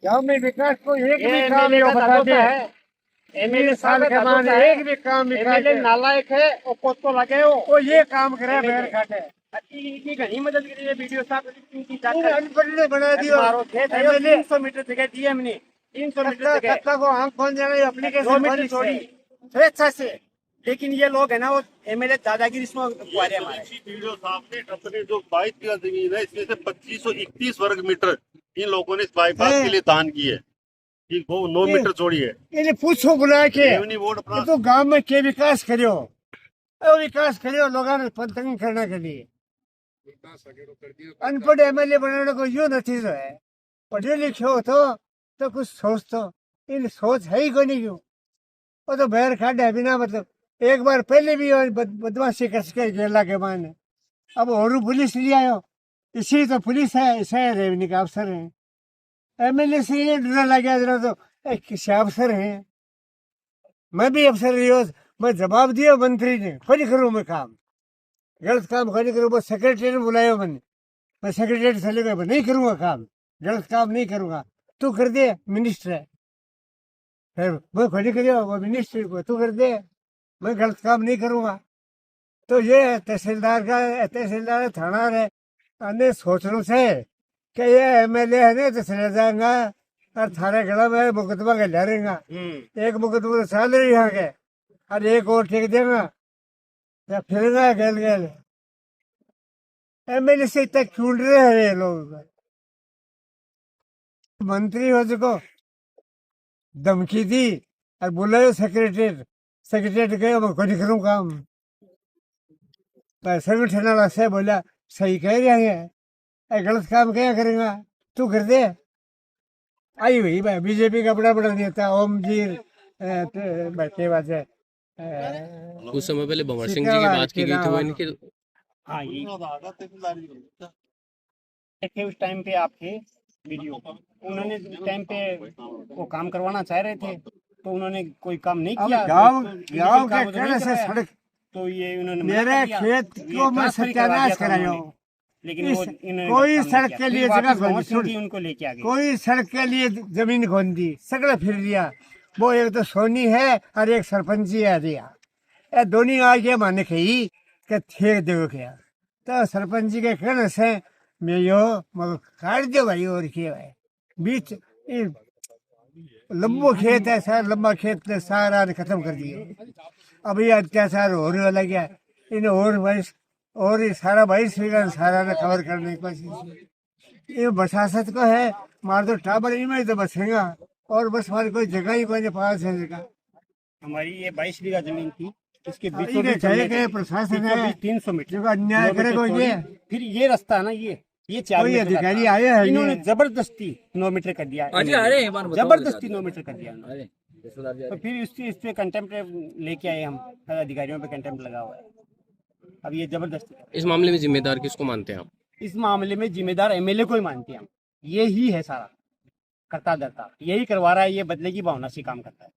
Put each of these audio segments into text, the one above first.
गाँव में विकास को एक भी ये काम एमएलए नहीं का बताते दादोसा है। एमएलए साल साहब के का बाद दादोसा है। एक भी काम विकास एमएलए नालायक है और पोतो लगे हो। वो ये काम करे बैर खाटे इनकी घनी मदद करी है वीडियो साहब इनकी इन्हें अनपढ़ ने बना दियो मारो थे 300 मीटर जगह दी हमने 300 मीटर जगह कत्ता को आंख खोल जाना 2 एप्लीकेशन मीटर छोड़ी स्वेच्छा से। लेकिन ये लोग है ना वो एमएलए दादागिरी इसमें कुआरे हमारे। वीडियो साहब ने अपने जो 22 बीघा जमीन है इसमें से 2531 वर्ग मीटर इन लोगों ने इस बाईपास के लिए दान की है। ठीक वो 9 मीटर चौड़ी है। इन्हें पूछो बुला के रेवन्यू बोर्ड ये तो गांव में के विकास करियो विकास करियो लोगों ने पंतंग करने के लिए अनपढ़ एमएलए बनाने को यो नतीजो है। पढ़े लिखे हो तो कुछ सोच तो इन सोच है ही कोई नहीं क्यों वो तो बहर खाटे बिना मतलब एक बार पहले भी बदमाशी कर सके गेला के माने अब और पुलिस ले आयो इसी तो पुलिस है इसे रेवन्यू का अफसर है एमएलए से ये डर लगा जरा तो किसी अफसर है मैं भी अफसर रही मैं जवाब दिया मंत्री ने कोई नहीं करूँ मैं काम गलत काम कोई नहीं करूँ वो सेक्रेटरी ने बुलाया मैंने मैं सेक्रेटरी से लेकर नहीं करूँगा काम गलत काम नहीं करूँगा तू कर दे मिनिस्टर है फिर मैं खड़ी करियो वो मिनिस्टर को तू कर दे मैं गलत काम नहीं करूँगा तो ये तहसीलदार थाना है अन्य सोचने से कि ये एमएलए है ना तो चले जाएगा और थारे गला में मुकदमा के लड़ेगा एक मुकदमा तो चल रही यहाँ के और एक और ठीक देगा या फिरेगा गेल गेल एमएलए से इतना क्यों रहे हैं ये लोग मंत्री हो सको धमकी दी और बोला सेक्रेटरी गए मैं कोई नहीं करूँ काम संगठन वाला से बोला सही कह रहे हैं गलत काम क्या करेगा तू कर दे आई हुई भाई बीजेपी का बड़ा बड़ा नेता ओम जी बैठे बात है कुछ समय पहले भंवर सिंह जी की बात की गई थी वो इनके हाँ ये देखे उस टाइम पे आपके वीडियो उन्होंने उस टाइम पे वो काम करवाना चाह रहे थे तो उन्होंने कोई काम नहीं किया गाँव तो के कहने से सड़क तो ये उन्होंने मेरे खेत को मैं सत्यानाश कराया हूँ लेकिन वो इन्होंने कोई काम नहीं सड़क किया। के फिर लिए वापस जगह भंवर सिंह खोदी जी उनको लेके आ गए। कोई सड़क के लिए जमीन खोद दी सगड़ा फिर दिया वो एक तो सोनी है और एक सरपंच जी है दिया ये दोनों आगे माने कही कि ठेक दो क्या तो सरपंच जी के कहने से मैं यो मगर काट दो भाई और क्या भाई बीच लंबो खेत है सारा लंबा खेत ने सारा ने खत्म कर दिया अभी अत्याचार होने वाला गया इन्हें और ये सारा 22 बीघा सारा ने कवर करने की कोशिश ये बसासत को है मार तो टाबर इनमें तो बसेगा और बस हमारी कोई जगह ही कोई पास है जगह हमारी ये 22 बीघा जमीन थी इसके इन्हें बीच चाहिए कि प्रशासन है 300 मीटर जो अन्याय करे कोई ये फिर ये रास्ता है ना ये 4 कोई मीटर का अधिकारी था। आए हैं इन्होंने ये। जबरदस्ती 9 मीटर कर दिया जबरदस्ती 9 मीटर कर दिया इन्होंने। तो फिर इस पे कंटेम्प्ट लेके आए हम अधिकारियों पे कंटेम्प्ट लगा हुआ है अब ये जबरदस्ती। इस मामले में जिम्मेदार किसको मानते हैं आप? इस मामले में जिम्मेदार एमएलए को ही मानते हैं हम। ये ही है सारा करता धरता यही करवा रहा है ये बदले की भावना से काम करता है।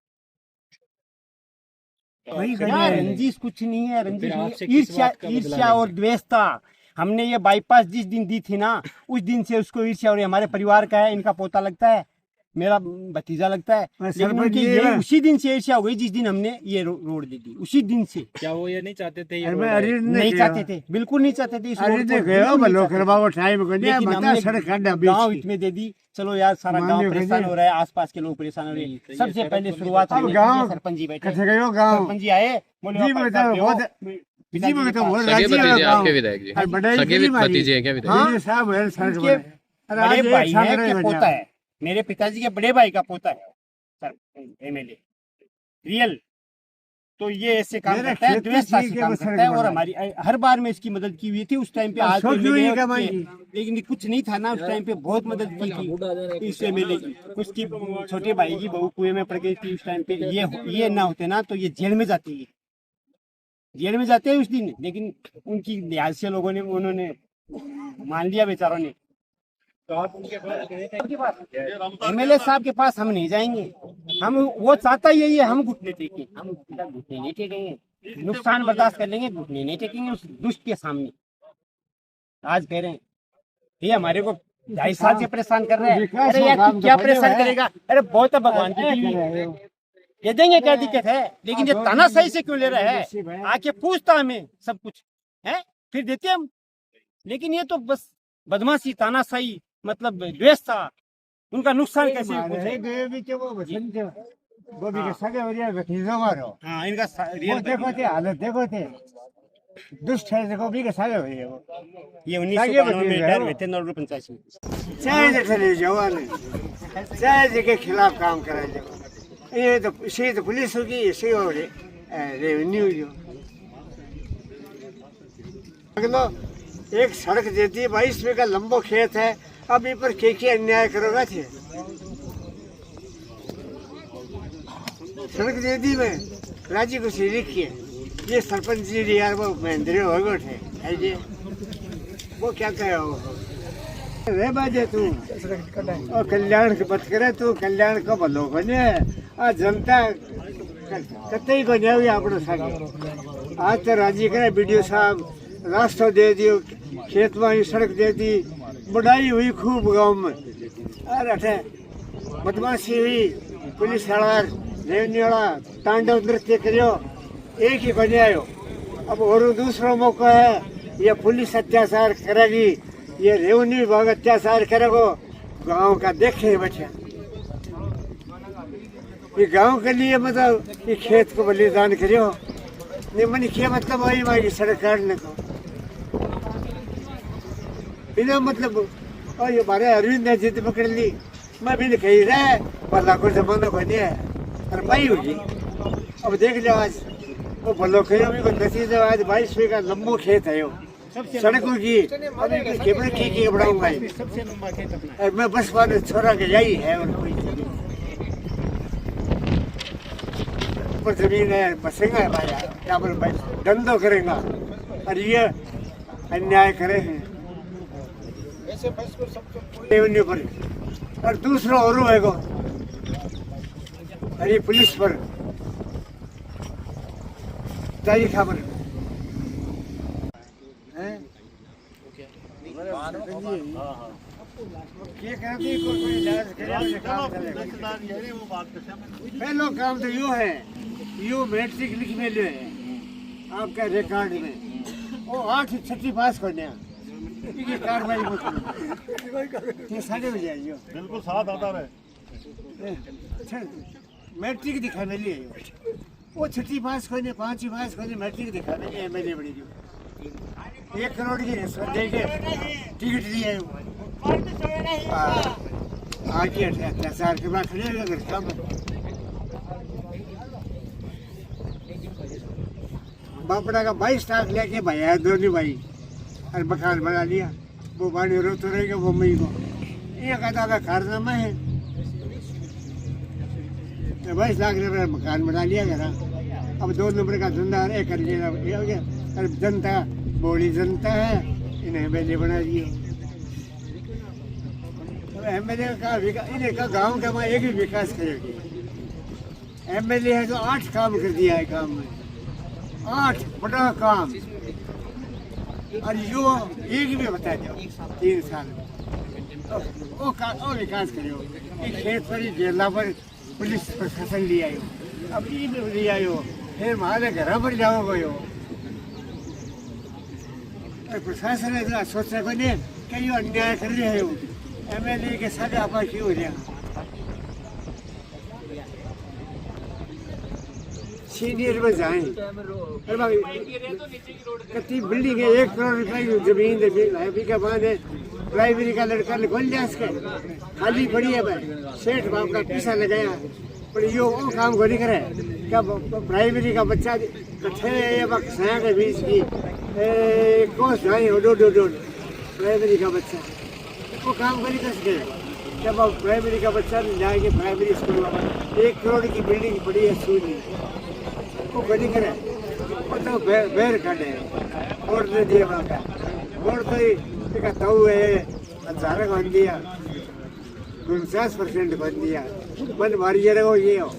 वही यार, रंजिश कुछ नहीं है रंजिश ईर्ष्या और द्वेष था। हमने ये बाईपास जिस दिन दी थी ना उस दिन से उसको ईर्ष्या और हमारे परिवार का है इनका पोता लगता है मेरा भतीजा लगता है लेकिन उनकी ये उसी दिन से ईर्ष्या हो गई जिस दिन हमने ये रोड दे दी उसी दिन से। क्या वो ये नहीं चाहते थे नहीं चाहते थे बिल्कुल नहीं चाहते थे इस रोड को, लेकिन हमने गाँव इसमें दे दी। चलो यार सारा गांव परेशान हो रहा है आसपास के लोग परेशान हो रहे हैं। सबसे पहले शुरुआत सरपंच जी बैठे सरपंच जी आए बोले सगे भतीजे आपके विधायक जी सगे भतीजे हैं क्या विधायक? बड़े भाई है कि पोता है मेरे पिताजी के बड़े भाई का पोता है सर एमएलए रियल। तो ये ऐसे काम करता है द्वेषता से काम करता है और हमारी हर बार में इसकी मदद की हुई थी उस टाइम पे। आज लेकिन कुछ नहीं था ना उस टाइम पे बहुत मदद की थी इस एमएलए की। उसकी छोटे भाई की बहू कुएं में पड़ गई थी उस टाइम पे। ये ना होते ना तो ये जेल में जाती है जेल में जाते हैं उस दिन। लेकिन उनकी लिहाज से लोगों ने उन्होंने मान लिया बेचारों ने। एमएलए साहब के पास हम नहीं जाएंगे। हम वो चाहता यही है हम घुटने टेकें। हम घुटने नहीं टेकेंगे नुकसान बर्दाश्त कर लेंगे घुटने नहीं टेकेंगे उस दुष्ट के सामने। आज कह रहे हैं ये हमारे को 2.5 साल से परेशान कर रहे हैं। विकास अरे यार का तू काम क्या तो परेशान करेगा है। करेगा? अरे बहुत है भगवान की दी हुई। दे देंगे, क्या दिक्कत है? लेकिन ये तानाशाही से क्यों ले रहा है? आके पूछता हमें सब कुछ है, फिर देते हम। लेकिन ये तो बस बदमाशी, तानाशाही, मतलब द्वेष था। उनका नुकसान कैसे पूछे? गोभी के सगे वरिया भतीजो मारो। हाँ, इनका वो रियल देखो थे हालत देखो थे दुष्ट है गोभी के सगे वरिया वो ये 1992 में रिटायर हुए थे, 985 में। चाहे जैसे जवान चाहे जी के खिलाफ काम करा जाओ। ये तो इसे तो पुलिस होगी, इसे हो रेवेन्यू जो अगलो एक सड़क देती है 22 का लंबो खेत है। अब इन पर क्या अन्याय करोगा थे? सड़क दे दी मैं राजी को सी लिखी है। ये सरपंच जी यार वो महेंद्र हो थे है जी, वो क्या कहे हो रे बाजे तू और कल्याण की बात करे तू कल्याण को भलो बने आ जनता कतई को नहीं आपनो सागे। आज तो राजी करे बीडीओ साहब रास्ता दे दियो, खेत में सड़क दे दी, बढ़ाई हुई खूब गांव में। अरे अठे बदमाशी हुई, पुलिस वाला रेवन्यू वाला तांडव नृत्य करियो, एक ही बने आयो। अब और दूसरा मौका है, ये पुलिस अत्याचार करेगी, ये रेवन्यू विभाग अत्याचार करेगो, गांव का देखे बच्चा। ये गांव के लिए मतलब ये खेत को बलिदान करियो, नहीं मन क्या मतलब वही मांगी सड़क काटने को बिना मतलब। और ये हमारे अरविंद ने जिद पकड़ ली, मैं भी कही रहा भला को जमाना बने है और पाई होगी। अब देख लो आज वो भलो कहो भी नतीजा आज 22 का लंबो खेत है यो सड़कों की। अभी केबल की बढ़ाऊंगा सबसे लंबा खेत अपना। मैं बस वाले छोरा के यही है और कोई ऊपर जमीन है, बसेगा है भाई, क्या बोल भाई धंधो करेगा और ये अन्याय करे हैं रेवेन्यू पर। और दूसरा और है को अरे पुलिस पर तारी खबर है ये करती कोई इलाज करे काम चलेगा। पहलो काम तो यूँ है, यूँ मैट्रिक लिख में ले आपका रिकॉर्ड में वो 8 पास करने ये कार्रवाई ये साढ़े बजे आइयो बिल्कुल साथ आता रहे। मैट्रिक दिखा में लिए वो 6 पास करने 5 पास करने मैट्रिक दिखा में एमएलए बड़ी जो 1 करोड़ की रिश्वत दे के टिकट दिए आगे अत्याचार के बाद खड़े अगर कम बापड़ा का 22 लाख लेके भैया दोनों भाई और मकान बना लिया। वो बाड़ी रो तो रहेगा मुंबई को ये कहता था कारनामा है 22 लाख रुपये मकान बना लिया घर। अब 2 नंबर का धंधा है कर लिया हो गया। और जनता बड़ी जनता है, इन्हें एमएलए बना दिए। एमएलए का इन्हें का गाँव का एक भी विकास करेगी। एमएलए है तो 8 काम कर दिया है गाँव में, 8 बड़ा काम। और यो एक भी बता दो 3 साल वो विकास करो। खेत पर ही जेला पर पुलिस प्रशासन ले आयो, अब ये भी ले आयो, फिर हमारे घर पर जाओ गयो। प्रशासन ने सोचा को नहीं कि यो अन्याय कर रहे हो, एमएलए के साथ आप क्यों हो रहा सीनियर में जाए। कति बिल्डिंग है 1 करोड़ रुपए की जमीन है का बाद है प्राइमरी का लड़का खोल लिया इसके खाली पड़ी है भाई। सेठ बाप का पैसा लगाया पर यो वो काम को नहीं करे क्या प्राइमरी का बच्चा कट्ठे सया के बीच की कोस जाए डो प्राइमरी का बच्चा वो काम को नहीं कर सके। जब प्राइमरी का बच्चा जाएंगे प्राइमरी स्कूल में 1 करोड़ की बिल्डिंग पड़ी है स्कूल वो बड़ी करे वो तो बैर काटे वोट दे दिया बाबा वोट तो एक ताऊ है 18 बन दिया 49% बन दिया मन मारी रहो ये हो।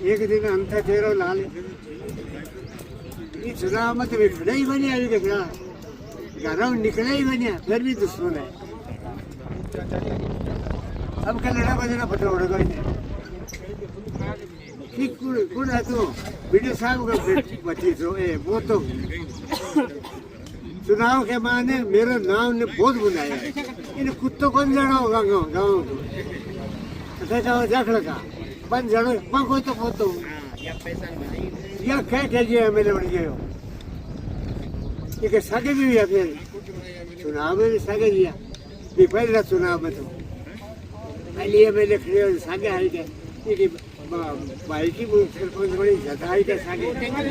एक दिन अंत तेरो लाल ये चुनाव मत भी खड़े ही बनी अभी देखना घरों निकले ही बनिया फिर भी दुश्मन है। अब क्या लड़ा बजना पता उड़ेगा इन्हें ठीक कौन है तू वीडियो साहब का बची तो वो तो चुनाव के माने मेरा नाम ने बहुत बुलाया है। इन कुत्तों कौन जाना होगा गाँव को जाखड़ का बन जानो कोई तो पोतो या क्या कहिए मेरे बन गए हो ये सागे भी हुआ फिर चुनाव में भी सागे दिया भी पहला चुनाव में तो पहले एमएलए खड़े हो सागे हाई के ये भाई की सरपंच बड़ी ज्यादा हाई के सागे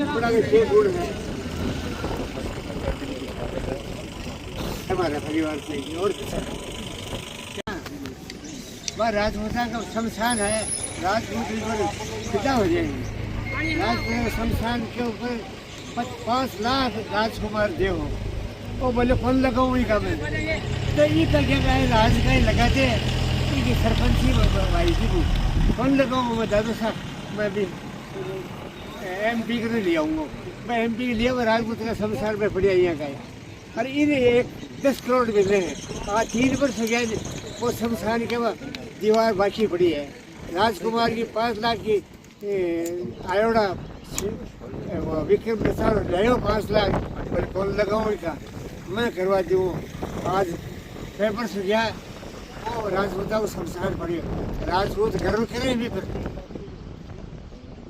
बड़ा के 6 गुण है हमारा परिवार से और वह राजपूता का शमशान है। राजपूत पिता हो जाएंगे राजपूत शमशान के ऊपर 5 लाख राजकुमार देव हो वो बोले कौन लगाऊँ वही का मैं तो ये करके गए राज का लगाते कि सरपंची भाई की कौन लगाऊँ मैं दादू साहब मैं भी MP के लिए आऊँगा मैं MP के लिए राजपूत का शमशान में पड़िया यहाँ का और इन्हें 10 करोड़ मिल रहे हैं आज 3 वर्ष हो गया वो शमशान के बाद दीवार बाकी पड़ी है। राजकुमार की 5 लाख की आयोड़ा विक्रम प्रसाद ले 5 लाख बोले कौन लगाऊँ इसका मैं करवा दूँ आज पेपर से गया वो राजपूता को शमशान पड़ी राजपूत गर्व करें भी फिर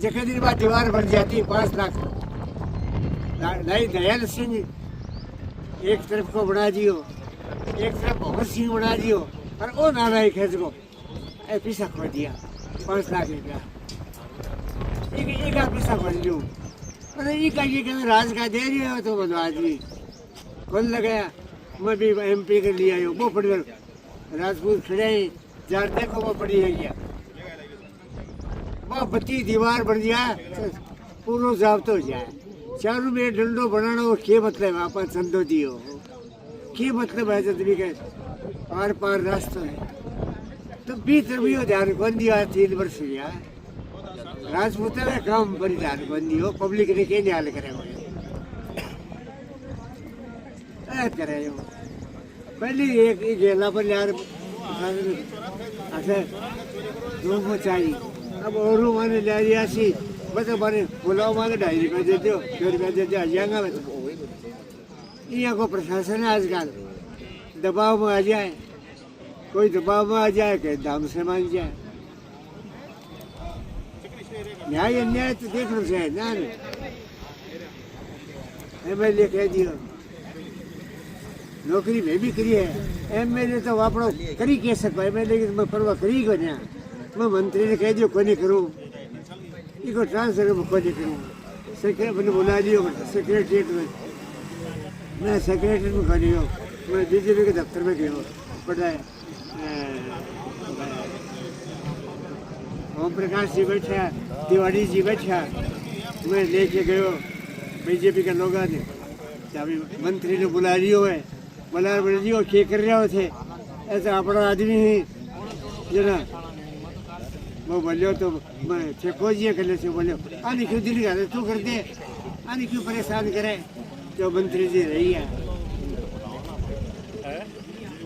जगह दिन बाद दीवार बन जाती है 5 लाख लाई दयाल सिंह एक तरफ को बना दियो एक तरफ भगत सिंह बना दियो और वो नारायण खेज को पीछा खो दिया 5 लाख रुपया एक पीछा खोल दूँ अरे ये राज का दे रही है तो बदवा आदमी कौन लगाया मैं भी MP के लिए आयो वो पड़ी राजपूत खड़े जार देखो वो पड़ी है क्या वो बत्ती दीवार बन जाए पूरा जाब्त हो जाए चारों में डंडो बनाना वो क्या मतलब है आप चंदो दियो क्या मतलब है जब के पार पार रास्ता है तो भीतर भी हो ध्यान बंदी दिया 3 वर्ष गया राजपूत में काम पर ध्यान बंदी हो पब्लिक ने क्या न्याय करे करे पहले एक गेला पर यार अच्छा 2 चाहिए अब और माने ले रिया सी बस माने बुलाओ माने 2.5 रुपये दे दो 2 रुपये दे दो आ जाएगा मैं यहाँ को प्रशासन है आजकल दबाव में आ जाए कोई दबाव में आ जाए कि दाम से मांग जाए न्याय अन्याय तो देखना चाहिए ना MLA कह दियो नौकरी में भी करी है MLA तो वापड़ो करी कह सको MLA की मैं परवाह करी को ना मैं मंत्री ने कह दियो कोई नहीं करूँ इसको ट्रांसफर में कोई नहीं करूँ सेक्रेटरी बुला दियो सेक्रेटरीट में मैं सेक्रेटरी में खड़ी हूँ मैं BJP के दफ्तर में गई हूँ बड़ा ओम प्रकाश जी बैठा तिवारी जी बैठा मैं लेके गयो BJP के लोग ने अभी मंत्री ने बुला लियो है बुला लियो क्या कर रहे हो थे ऐसा अपना आदमी ही जो ना वो बोलियो तो मैं चेको जी कर ले बोलियो आने क्यों दिल का तू कर दे आने क्यों परेशान करे जो मंत्री जी रही है